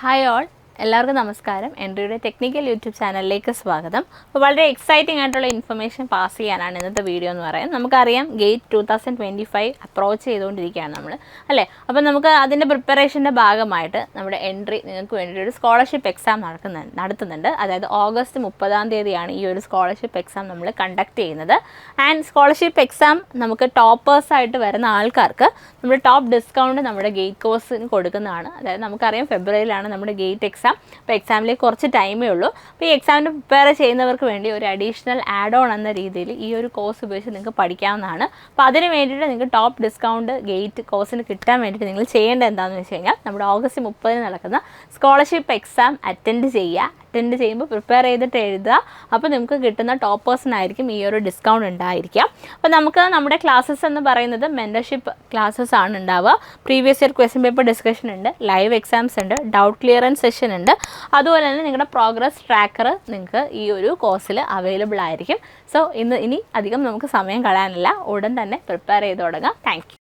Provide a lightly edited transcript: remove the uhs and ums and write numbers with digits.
Hi all, എല്ലാവർക്കും നമസ്കാരം. എൻട്രിയുടെ technical YouTube ചാനലിലേക്ക് സ്വാഗതം. അപ്പോൾ വളരെ എക്സൈറ്റിംഗ് ആയിട്ടുള്ള ഇൻഫർമേഷൻ പാസ് ചെയ്യാനാണ് ഇന്നത്തെ വീഡിയോ എന്ന് പറയുന്നത്. നമുക്കറിയാം ഗേറ്റ് 2025 അപ്രോച്ച് ചെയ്തുകൊണ്ടിരിക്കുകയാണ് നമ്മൾ, അല്ലേ? അപ്പോൾ നമുക്ക് അതിൻ്റെ പ്രിപ്പറേഷൻ്റെ ഭാഗമായിട്ട് നമ്മുടെ എൻട്രി നിങ്ങൾക്ക് വേണ്ടിയിട്ട് ഒരു സ്കോളർഷിപ്പ് എക്സാം നടത്തുന്നുണ്ട്. അതായത് ഓഗസ്റ്റ് 30 ഈ ഒരു സ്കോളർഷിപ്പ് എക്സാം നമ്മൾ കണ്ടക്ട് ചെയ്യുന്നത്. ആൻഡ് സ്കോളർഷിപ്പ് എക്സാം നമുക്ക് ടോപ്പേഴ്സായിട്ട് വരുന്ന ആൾക്കാർക്ക് നമ്മുടെ ടോപ്പ് ഡിസ്കൗണ്ട് നമ്മുടെ ഗേറ്റ് കോഴ്സിന് കൊടുക്കുന്നതാണ്. അതായത് നമുക്കറിയാം ഫെബ്രുവരിയിലാണ് നമ്മുടെ ഗേറ്റ് എക്സാം. അപ്പോൾ എക്സാമിലേക്ക് കുറച്ച് ടൈമേ ഉള്ളൂ. അപ്പോൾ ഈ എക്സാമിന് പ്രിപ്പയർ ചെയ്യുന്നവർക്ക് വേണ്ടി ഒരു അഡീഷണൽ ആഡ് ഓൺ എന്ന രീതിയിൽ ഈ ഒരു കോഴ്സ് ഉപയോഗിച്ച് നിങ്ങൾക്ക് പഠിക്കാവുന്നതാണ്. അപ്പോൾ അതിന് വേണ്ടിയിട്ട് നിങ്ങൾക്ക് ടോപ്പ് ഡിസ്കൗണ്ട് ഗേറ്റ് കോഴ്സിന് കിട്ടാൻ വേണ്ടിയിട്ട് നിങ്ങൾ ചെയ്യേണ്ടത് എന്താണെന്ന് വെച്ച് കഴിഞ്ഞാൽ നമ്മുടെ ഓഗസ്റ്റ് 30 നടക്കുന്ന സ്കോളർഷിപ്പ് എക്സാം അറ്റൻഡ് ചെയ്യുമ്പോൾ പ്രിപ്പയർ ചെയ്തിട്ട് എഴുതുക. അപ്പോൾ നിങ്ങൾക്ക് കിട്ടുന്ന ടോപ്പേഴ്സിനായിരിക്കും ഈ ഒരു ഡിസ്കൗണ്ട് ഉണ്ടായിരിക്കാം. അപ്പോൾ നമുക്ക് നമ്മുടെ ക്ലാസ്സസ് എന്ന് പറയുന്നത് മെൻറ്റർഷിപ്പ് ക്ലാസ്സസ് ആണ് ഉണ്ടാവുക. Previous year question paper discussion ഉണ്ട്, ലൈവ് എക്സാംസ് ഉണ്ട്, ഡൗട്ട് ക്ലിയറൻസ് സെഷൻ ഉണ്ട്. അതുപോലെ തന്നെ നിങ്ങളുടെ പ്രോഗ്രസ് ട്രാക്കർ നിങ്ങൾക്ക് ഈ ഒരു കോഴ്സിൽ അവൈലബിൾ ആയിരിക്കും. സോ ഇനി അധികം നമുക്ക് സമയം കളയാനില്ല, ഉടൻ തന്നെ പ്രിപ്പയർ ചെയ്ത് തുടങ്ങാം. Thank you.